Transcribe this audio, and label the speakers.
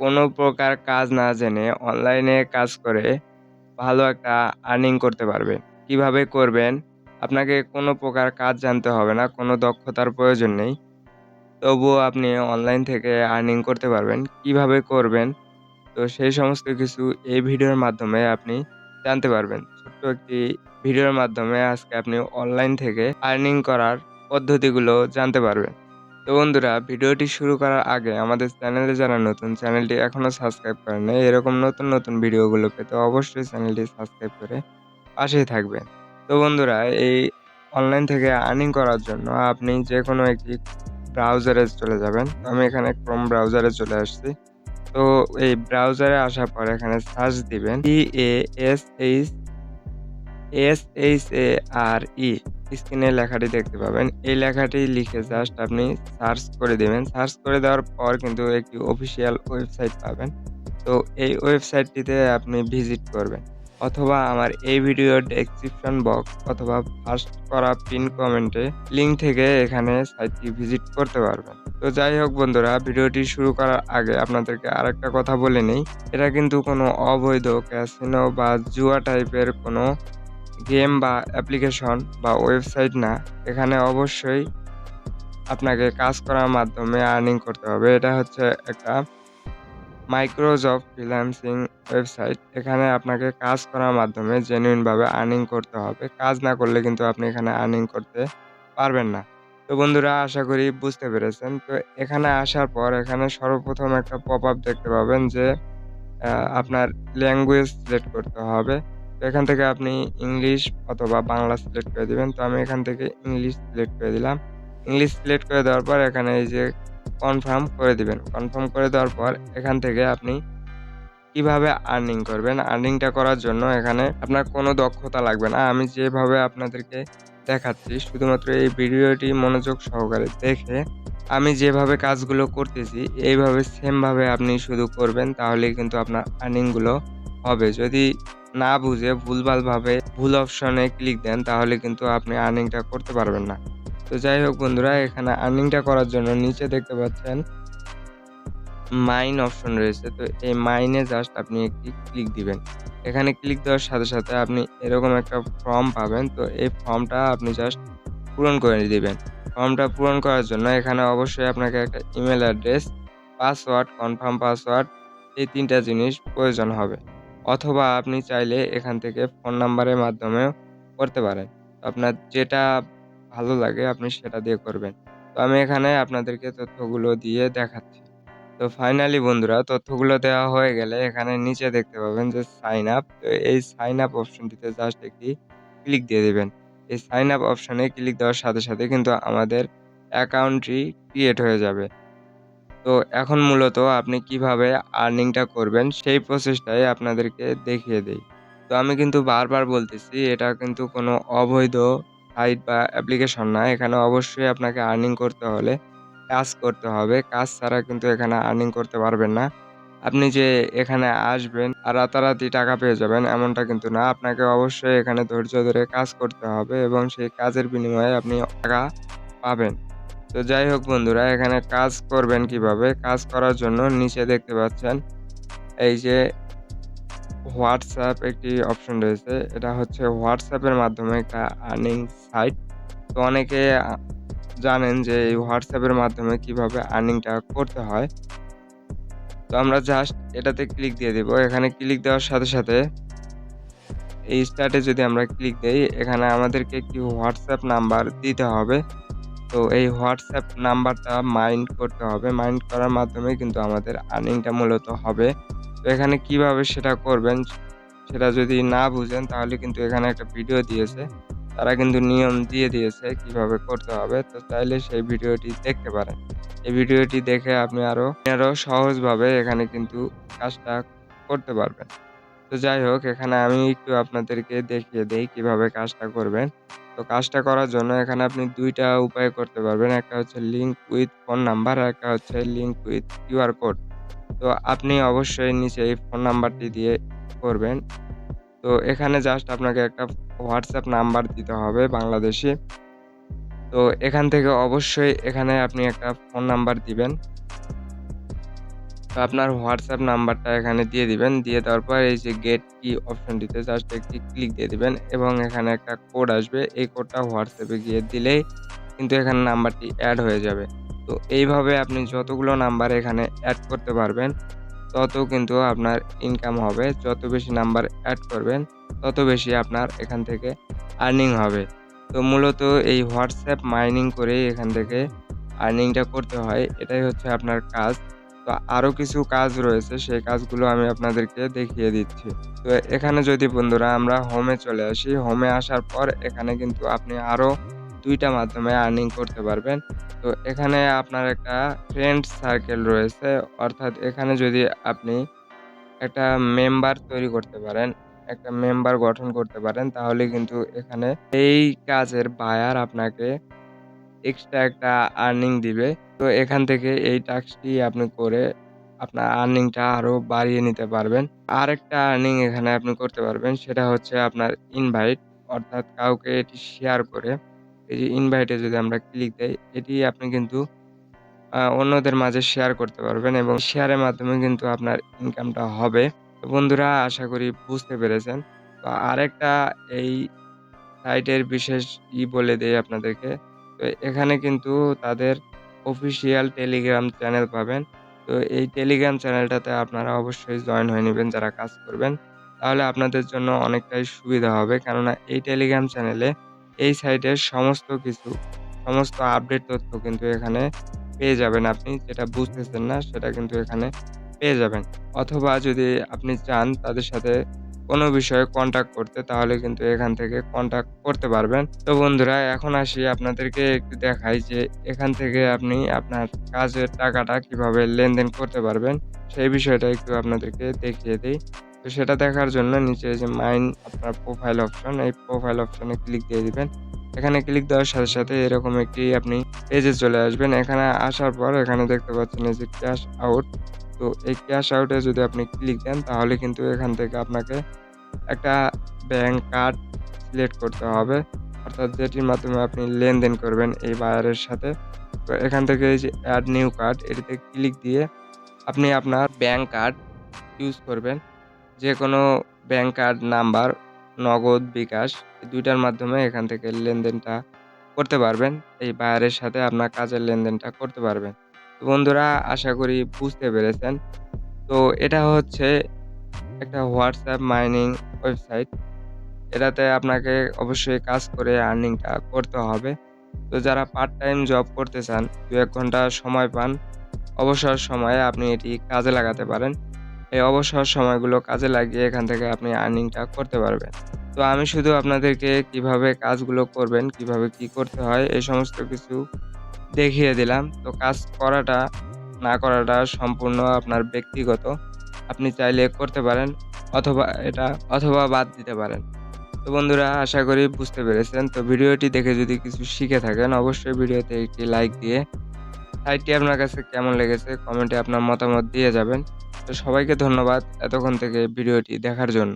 Speaker 1: কোনো প্রকার কাজ না জেনে অনলাইনে কাজ করে ভালো একটা আর্নিং করতে পারবেন। কিভাবে করবেন? আপনাকে কোনো প্রকার কাজ জানতে হবে না, কোনো দক্ষতার প্রয়োজন নেই। তবুও আপনি অনলাইন থেকে আর্নিং করতে পারবেন। কিভাবে করবেন? তো সেই সমস্ত কিছু এই ভিডিওর মাধ্যমে আপনি জানতে পারবেন। ছোট্ট একটি ভিডিওর মাধ্যমে আজকে আপনি অনলাইন থেকে আর্নিং করার পদ্ধতিগুলো জানতে পারবেন। তো বন্ধুরা, ভিডিওটি শুরু করার আগে আমাদের চ্যানেলে যারা নতুন, চ্যানেলটি এখনো সাবস্ক্রাইব করেন নাই, এরকম নতুন ভিডিওগুলো পেতে অবশ্যই চ্যানেলটি সাবস্ক্রাইব করে পাশেই থাকবেন। তো বন্ধুরা, এই অনলাইন থেকে আর্নিং করার জন্য আপনি যেকোনো একটি ব্রাউজারে চলে যাবেন। আমি এখানে ক্রোম ব্রাউজারে চলে আসছি। তো এই ব্রাউজারে আসার পর এখানে সার্চ দিবেন CASHARE, স্ক্রিনে লেখাটি দেখতে পাবেন। এই লেখাটি লিখে জাস্ট আপনি সার্চ করে দিবেন। সার্চ করে দেওয়ার পর কিন্তু একটি অফিসিয়াল ওয়েবসাইট পাবেন। তো এই ওয়েবসাইটটিতে আপনি ভিজিট করবেন। অথবা আমার এই ভিডিওর ডেসক্রিপশন বক্স অথবা ফার্স্ট করা পিন কমেন্টে লিঙ্ক থেকে এখানে সাইটটি ভিজিট করতে পারবেন। তো যাই হোক বন্ধুরা, ভিডিওটি শুরু করার আগে আপনাদেরকে আরেকটা কথা বলে নেই। এটা কিন্তু কোনো অবৈধ ক্যাসিনো বা জুয়া টাইপের কোনো গেম বা অ্যাপ্লিকেশন বা ওয়েবসাইট না। এখানে অবশ্যই আপনাকে কাজ করার মাধ্যমে আর্নিং করতে হবে। এটা হচ্ছে একটা মাইক্রোজব ফ্রিল্যান্সিং ওয়েবসাইট। এখানে আপনাকে কাজ করার মাধ্যমে জেনুইন ভাবে আর্নিং করতে হবে। কাজ না করলে কিন্তু আপনি এখানে আর্নিং করতে পারবেন না। তো বন্ধুরা, আশা করি বুঝতে পেরেছেন। তো এখানে আসার পর এখানে সর্বপ্রথম একটা পপআপ দেখতে পাবেন যে আ আপনার ল্যাঙ্গুয়েজ সিলেক্ট করতে হবে। তো এখান থেকে আপনি ইংলিশ অথবা বাংলা সিলেক্ট করে দিবেন। তো আমি এখান থেকে ইংলিশ সিলেক্ট করে দিলাম। ইংলিশ সিলেক্ট করে দেওয়ার পর এখানে এই যে কনফার্ম করে দিবেন। কনফার্ম করে দেওয়ার পর এখান থেকে আপনি কিভাবে আর্নিং করবেন? আর্নিংটা করার জন্য এখানে আপনার কোনো দক্ষতা লাগবে না। আমি যেভাবে আপনাদেরকে দেখাচ্ছি, শুধুমাত্র এই ভিডিওটি মনোযোগ সহকারে দেখে আমি যেভাবে কাজগুলো করতেছি, এইভাবে সেম ভাবে আপনি শুধু করবেন, তাহলেই কিন্তু আপনার আর্নিং গুলো হবে। যদি না বুঝে ভুলভালভাবে ভুল অপশনে ক্লিক দেন, তাহলে কিন্তু আপনি আর্নিংটা করতে পারবেন না। তো যাই হোক বন্ধুরা, এখানে আর্নিংটা করার জন্য নিচে দেখতে পাচ্ছেন মাইন অপশন রয়েছে। তো এই মাইনে জাস্ট আপনি একটি ক্লিক দিবেন। এখানে ক্লিক দেওয়ার সাথে আপনি এরকম একটা ফর্ম পাবেন। তো এই ফর্মটা আপনি জাস্ট পূরণ করে দিবেন। ফর্মটা পূরণ করার জন্য এখানে অবশ্যই আপনাকে একটা email address, password, confirm password, এই ৩ টা জিনিস প্রয়োজন হবে। অথবা আপনি চাইলে এখান থেকে ফোন নাম্বারের মাধ্যমেও করতে পারেন। আপনার যেটা ভালো লাগে আপনি সেটা দিয়ে করবেন। তো আমি এখানে আপনাদেরকে তথ্যগুলো দিয়ে দেখাচ্ছি। তো ফাইনালি বন্ধুরা, তথ্যগুলো দেওয়া হয়ে গেলে এখানে নিচে দেখতে পাবেন যে সাইন আপ। তো এই সাইন আপ অপশনটিতে জাস্ট একটি ক্লিক দিয়ে দিবেন। এই সাইন আপ অপশনে ক্লিক দেওয়ার সাথে কিন্তু আমাদের অ্যাকাউন্টটি ক্রিয়েট হয়ে যাবে। তো এখন মূলত আপনি কিভাবে আর্নিংটা করবেন সেই প্রসেসটাই আপনাদেরকে দেখিয়ে দেই। তো আমি কিন্তু বারবার বলতেছি, এটা কিন্তু কোনো অবৈধ সাইট বা অ্যাপ্লিকেশন না। এখানে অবশ্যই আপনাকে আর্নিং করতে হলে কাজ করতে হবে। কাজ ছাড়া কিন্তু এখানে আর্নিং করতে পারবেন না। আপনি যে এখানে আসবেন আর রাতারাতি টাকা পেয়ে যাবেন এমনটা কিন্তু না। আপনাকে অবশ্যই এখানে ধৈর্য ধরে কাজ করতে হবে এবং সেই কাজের বিনিময়ে আপনি টাকা পাবেন। তো যাই হোক বন্ধুরা, এখানে কাজ করবেন কিভাবে? কাজ করার জন্য নিচে দেখতে পাচ্ছেন এই যে WhatsApp একটি অপশন রয়েছে। এটা হচ্ছে WhatsApp এর মাধ্যমে একটা আর্নিং সাইট। তো অনেকে জানেন যে এই WhatsApp এর মাধ্যমে কিভাবে আর্নিংটা করতে হয়। তো আমরা জাস্ট এটাতে ক্লিক দিয়ে দিব। এখানে ক্লিক দেওয়ার সাথে এই স্টার্টে যদি আমরা ক্লিক দেই, এখানে আমাদেরকে একটি WhatsApp নাম্বার দিতে হবে। তো এই WhatsApp নাম্বারটা মাইন্ড করতে হবে। মাইন্ড করার মাধ্যমেই কিন্তু আমাদের আর্নিংটা মূলত হবে। তো এখানে কিভাবে সেটা করবেন সেটা যদি না বুঝেন, তাহলে কিন্তু এখানে একটা ভিডিও দিয়েছে। তারা কিন্তু নিয়ম দিয়ে দিয়েছে কিভাবে করতে হবে। তো চাইলে সেই ভিডিওটি দেখতে পারেন। এই ভিডিওটি দেখে আপনি আরো সহজভাবে এখানে কিন্তু কাজটা করতে পারবেন। তো যাই হোক, এখানে আমি একটু আপনাদেরকে দেখিয়ে দেই কিভাবে কাজটা করবেন। তো কাজটা করার জন্য এখানে আপনি ২ টা উপায়ে করতে পারবেন। একটা হচ্ছে লিঙ্ক উইথ ফোন নাম্বার, আর একটা হচ্ছে লিঙ্ক উইথ কিউআর কোড। তো আপনি অবশ্যই নিচে এই ফোন নাম্বারটি দিয়ে করবেন। তো এখানে জাস্ট আপনাকে একটা WhatsApp নাম্বার দিতে হবে বাংলাদেশী। তো এখান থেকে অবশ্যই এখানে আপনি একটা ফোন নাম্বার দিবেন। আপনার WhatsApp নাম্বারটা এখানে দিয়ে দিবেন। দিয়ে দেওয়ার পর এই যে গেট কি অপশনটিতে জাস্ট একটি ক্লিক দিয়ে দিবেন এবং এখানে একটা কোড আসবে। এই কোডটা WhatsApp এ গিয়ে দিলেই কিন্তু এখানে নাম্বারটি এড হয়ে যাবে। তো এইভাবে আপনি যতগুলো নাম্বার এখানে এড করতে পারবেন, তত কিন্তু আপনার ইনকাম হবে। যত বেশি নাম্বার এড করবেন, তত বেশি আপনার এখান থেকে আর্নিং হবে। তো মূলত এই WhatsApp মাইনিং করেই এখান থেকে আর্নিংটা করতে হয়। এটাই হচ্ছে আপনার কাজ। তো আরো কিছু কাজ রয়েছে, সেই কাজগুলো আমি আপনাদেরকে দেখিয়ে দিচ্ছি। তো এখানে যদি বন্ধুরা আমরা হোমে চলে আসি, হোমে আসার পর এখানে কিন্তু আপনি আরো ২ টা মাধ্যমে আর্নিং করতে পারবেন। তো এখানে আপনার একটা ফ্রেন্ড সার্কেল রয়েছে। অর্থাৎ এখানে যদি আপনি একটা মেম্বার তৈরি করতে পারেন, একটা মেম্বার গঠন করতে পারেন, তাহলে কিন্তু এখানে এই কাজের বায়ার আপনাকে এক্সট্রা একটা আর্নিং দিবে। তো এখান থেকে এই টাস্কটি আপনি করে আপনার আর্নিংটা আরো বাড়িয়ে নিতে পারবেন। আরেকটা আর্নিং এখানে আপনি করতে পারবেন, সেটা হচ্ছে আপনার ইনভাইট, অর্থাৎ কাউকে এটি শেয়ার করে এই যে ইনভাইট এ যদি আমরা ক্লিক দেই, এটি আপনি কিন্তু অন্যদের মাঝে শেয়ার করতে পারবেন এবং শেয়ারের মাধ্যমে কিন্তু আপনার ইনকামটা হবে। তো বন্ধুরা, আশা করি বুঝতে পেরেছেন। তো আরেকটা এই সাইটের বিশেষ বলে দেই আপনাদেরকে। তো এখানে কিন্তু তাদের অফিসিয়াল টেলিগ্রাম চ্যানেল পাবেন। তো এই টেলিগ্রাম চ্যানেলটাতে আপনারা অবশ্যই জয়েন হয়ে নিবেন যারা কাজ করবেন। তাহলে আপনাদের জন্য অনেকটাই সুবিধা হবে। কেননা এই টেলিগ্রাম চ্যানেলে এই সাইটের সমস্ত কিছু, সমস্ত আপডেট তথ্য কিন্তু এখানে পেয়ে যাবেন আপনি। যেটা বুঝতেছেন না সেটা কিন্তু এখানে পেয়ে যাবেন। অথবা যদি আপনি চান তাদের সাথে কোনো বিষয়ে কন্টাক্ট করতে, তাহলে কিন্তু এখান থেকে কন্টাক্ট করতে পারবেন। তো বন্ধুরা, এখন আসি আপনাদেরকে একটু দেখাই যে এখান থেকে আপনি আপনার কাজের টাকাটা কিভাবে লেনদেন করতে পারবেন, সেই বিষয়টা একটু আপনাদেরকে দেখিয়ে দেই। তো সেটা দেখার জন্য নিচে এই যে মাইন আপনার প্রোফাইল অপশন, এই প্রোফাইল অপশনে ক্লিক দিয়ে দিবেন। এখানে ক্লিক দেওয়ার সাথে, সাথে এরকম একটি আপনি পেজে চলে আসবেন। এখানে আসার পর এখানে দেখতে পাচ্ছেন এই যে ক্যাশ আউট। তো এই ক্যাশ আউট এ যদি আপনি ক্লিক দেন, তাহলে কিন্তু এখান থেকে আপনাকে একটা ব্যাংক কার্ড সিলেক্ট করতে হবে। অর্থাৎ যেটির মাধ্যমে আপনি লেনদেন করবেন এই বায়ারের সাথে। তো এখান থেকে এই যে এড নিউ কার্ড, এটিতে ক্লিক দিয়ে আপনি আপনার ব্যাংক কার্ড ইউজ করবেন। যেকোনো ব্যাংক কার্ড নাম্বার, নগদ, বিকাশ, এই ২ টার মাধ্যমে এখান থেকে লেনদেনটা করতে পারবেন। এই বায়ারের সাথে আপনার কাজের লেনদেনটা করতে পারবেন। তো বন্ধুরা, আশা করি বুঝতে পেরেছেন। তো এটা হচ্ছে একটা WhatsApp মাইনিং ওয়েবসাইট। এটাতে আপনাকে অবশ্যই কাজ করে আর্নিংটা করতে হবে। তো যারা পার্ট টাইম জব করতে চান, ২-১ ঘন্টা সময় পান, অবসর সময়ে আপনি এটি কাজে লাগাতে পারেন। এই অবসর সময়গুলো কাজে লাগিয়ে এখান থেকে আপনি আর্নিংটা করতে পারবেন। তো আমি শুধু আপনাদেরকে কিভাবে কাজগুলো করবেন, কিভাবে কি করতে হয়, এই সমস্ত কিছু দেখিয়ে দিলাম। তো কাজ করাটা না করাটা সম্পূর্ণ আপনার ব্যক্তিগত। আপনি চাইলে করতে পারেন অথবা এটা অথবা বাদ দিতে পারেন। তো বন্ধুরা, আশা করি বুঝতে পেরেছেন। তো ভিডিওটি দেখে যদি কিছু শিখে থাকেন, অবশ্যই ভিডিওতে একটি লাইক দিয়ে সাইটটি আপনার কাছে কেমন লেগেছে কমেন্টে আপনার মতামত দিয়ে যাবেন। তো সবাইকে ধন্যবাদ এতক্ষণ থেকে ভিডিওটি দেখার জন্য।